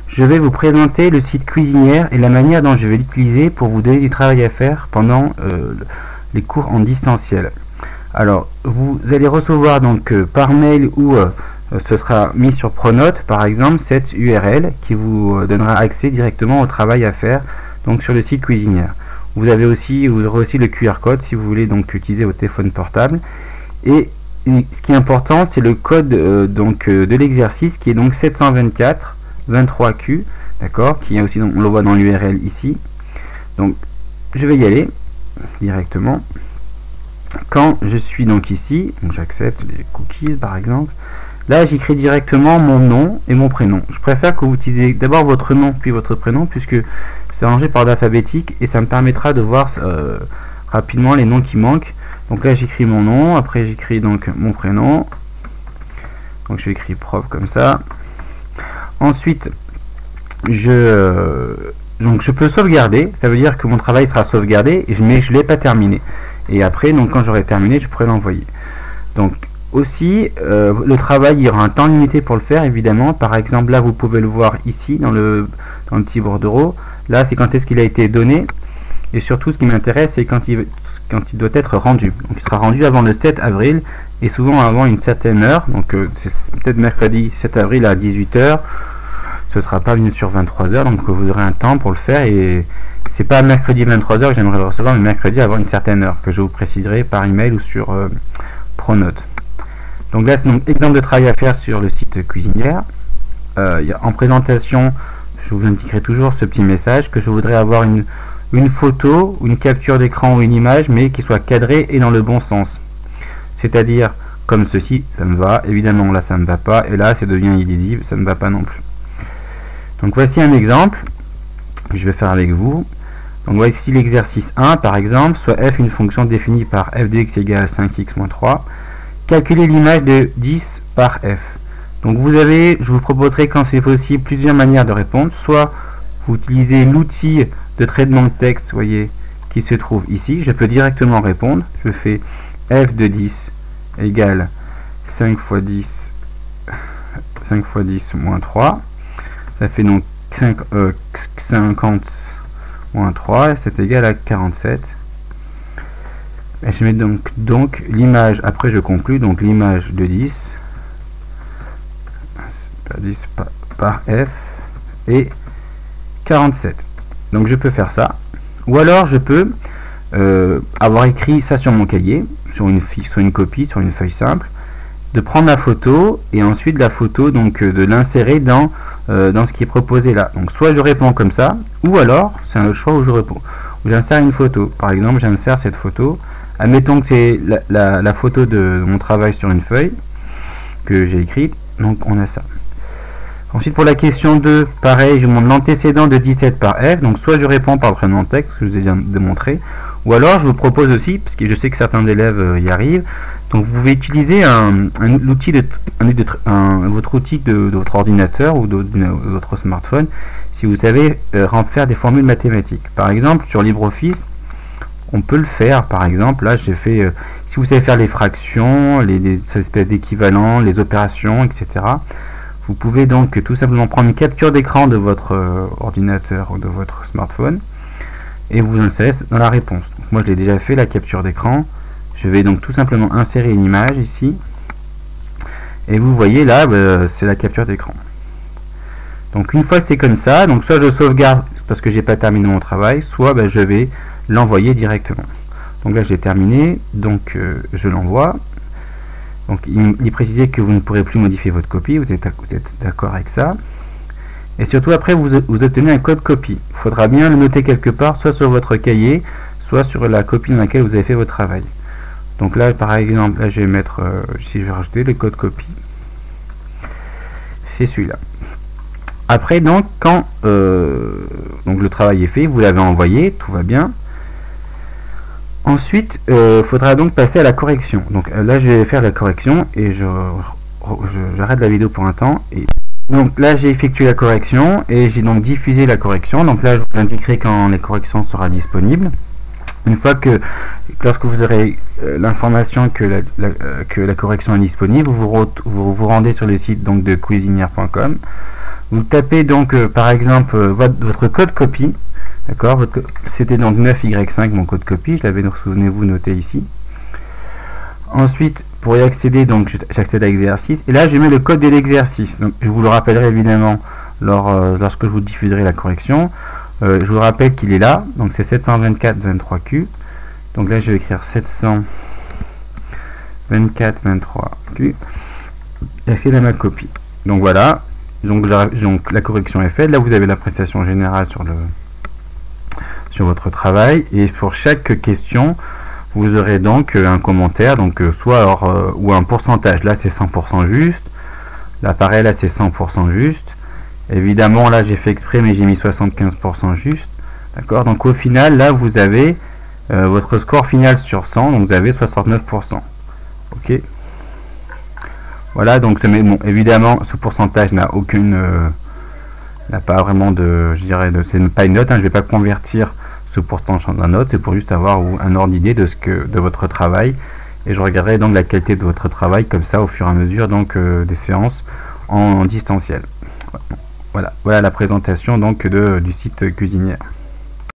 je vais vous présenter le site Cuisinière et la manière dont je vais l'utiliser pour vous donner du travail à faire pendant les cours en distanciel. Alors, vous allez recevoir donc par mail ou ce sera mis sur Pronote par exemple cette URL qui vous donnera accès directement au travail à faire donc sur le site Cuisinière. Vous aurez aussi le QR code si vous voulez donc utiliser votre téléphone portable. Et ce qui est important, c'est le code de l'exercice qui est donc 724 23Q, d'accord, qui est aussi, on le voit dans l'URL ici. Donc je vais y aller directement. Quand je suis donc ici, j'accepte les cookies par exemple. Là j'écris directement mon nom et mon prénom. Je préfère que vous utilisiez d'abord votre nom puis votre prénom, puisque c'est rangé par ordre alphabétique et ça me permettra de voir rapidement les noms qui manquent. Donc là j'écris mon nom, après j'écris donc mon prénom, donc je écris prof comme ça. Ensuite je peux sauvegarder, ça veut dire que mon travail sera sauvegardé, mais je ne l'ai pas terminé. Et après, donc quand j'aurai terminé, je pourrai l'envoyer. Donc aussi, le travail, il y aura un temps limité pour le faire, évidemment. Par exemple, là, vous pouvez le voir ici, dans le petit bordereau. Là, c'est quand est-ce qu'il a été donné. Et surtout, ce qui m'intéresse, c'est quand il doit être rendu. Donc, il sera rendu avant le 7 avril, et souvent avant une certaine heure. Donc, c'est peut-être mercredi 7 avril à 18 h. Ce sera pas bien sûr 23 h, donc vous aurez un temps pour le faire. Et c'est pas mercredi 23 h que j'aimerais le recevoir, mais mercredi avant une certaine heure, que je vous préciserai par email ou sur Pronote. Donc là, c'est donc exemple de travail à faire sur le site Cuisinière. En présentation, je vous indiquerai toujours ce petit message que je voudrais avoir une photo, une capture d'écran ou une image, mais qui soit cadrée et dans le bon sens. C'est-à-dire comme ceci, ça me va, évidemment là ça ne va pas, et là ça devient illisible, ça ne va pas non plus. Donc voici un exemple que je vais faire avec vous. Donc voici l'exercice 1 par exemple, soit f une fonction définie par f de x égale 5x moins 3. Calculer l'image de 10 par f. Donc je vous proposerai quand c'est possible plusieurs manières de répondre. Soit vous utilisez l'outil de traitement de texte, voyez, qui se trouve ici. Je peux directement répondre. Je fais f de 10 égale 5 fois 10 moins 3. Ça fait donc 50 moins 3, et c'est égal à 47. Et je mets donc l'image, après je conclus, donc l'image de 10 par f et 47. Donc je peux faire ça. Ou alors je peux avoir écrit ça sur mon cahier, sur une copie, sur une feuille simple, de prendre la photo et ensuite la photo donc de l'insérer dans ce qui est proposé là. Donc soit je réponds comme ça, ou alors c'est un autre choix où je réponds, où j'insère une photo. Par exemple, j'insère cette photo. Admettons que c'est la photo de mon travail sur une feuille que j'ai écrite. Donc on a ça. Ensuite pour la question 2, pareil, je montre l'antécédent de 17 par f. Donc soit je réponds par le traitement de texte que je vous ai bien démontré, ou alors je vous propose aussi, parce que je sais que certains élèves y arrivent, donc vous pouvez utiliser votre outil de votre ordinateur ou de votre smartphone si vous savez faire des formules mathématiques. Par exemple sur LibreOffice, on peut le faire. Par exemple là j'ai fait, si vous savez faire les fractions, les espèces d'équivalents, les opérations, etc. Vous pouvez donc tout simplement prendre une capture d'écran de votre ordinateur ou de votre smartphone et vous insérez dans la réponse. Donc moi je l'ai déjà fait, la capture d'écran. Je vais donc tout simplement insérer une image ici et vous voyez là c'est la capture d'écran. Donc une fois que c'est comme ça, donc soit je sauvegarde parce que j'ai pas terminé mon travail, soit je vais l'envoyer directement. Donc là j'ai terminé, donc je l'envoie. Donc il précisait que vous ne pourrez plus modifier votre copie, vous êtes d'accord avec ça. Et surtout après vous obtenez un code copie. Il faudra bien le noter quelque part, soit sur votre cahier, soit sur la copie dans laquelle vous avez fait votre travail. Donc là par exemple, là je vais mettre, si je vais rajouter le code copie, c'est celui-là. Après donc quand donc le travail est fait, vous l'avez envoyé, tout va bien. Ensuite, faudra donc passer à la correction. Donc là, je vais faire la correction et j'arrête la vidéo pour un temps. Et donc là, j'ai effectué la correction et j'ai donc diffusé la correction. Donc là, je vous indiquerai quand les corrections sera disponible. Une fois lorsque vous aurez l'information que la correction est disponible, vous vous rendez sur le site donc de cuisinière.com. Vous tapez donc par exemple votre code copie, d'accord, c'était donc 9Y5 mon code copie, je l'avais, souvenez-vous, noté ici. Ensuite, pour y accéder, donc j'accède à exercice, et là je mets le code de l'exercice. Donc je vous le rappellerai évidemment lorsque je vous diffuserai la correction. Je vous rappelle qu'il est là, donc c'est 724-23Q. Donc là je vais écrire 724-23Q et accéder à ma copie. Donc voilà, donc la correction est faite. Là vous avez la prestation générale sur votre travail, et pour chaque question vous aurez donc un commentaire, donc soit ou un pourcentage. Là c'est 100% juste, là pareil, là c'est 100% juste. Évidemment là j'ai fait exprès mais j'ai mis 75% juste, d'accord. Donc au final là vous avez votre score final sur 100, donc vous avez 69%. Ok, voilà, donc bon, évidemment ce pourcentage n'a aucune n'a pas vraiment de, je dirais, c'est pas une note, hein, je vais pas convertir ce pourcentage en note, c'est pour juste avoir un ordre d'idée de votre travail, et je regarderai donc la qualité de votre travail comme ça au fur et à mesure donc des séances en distanciel. Voilà la présentation donc du site Cuisinière.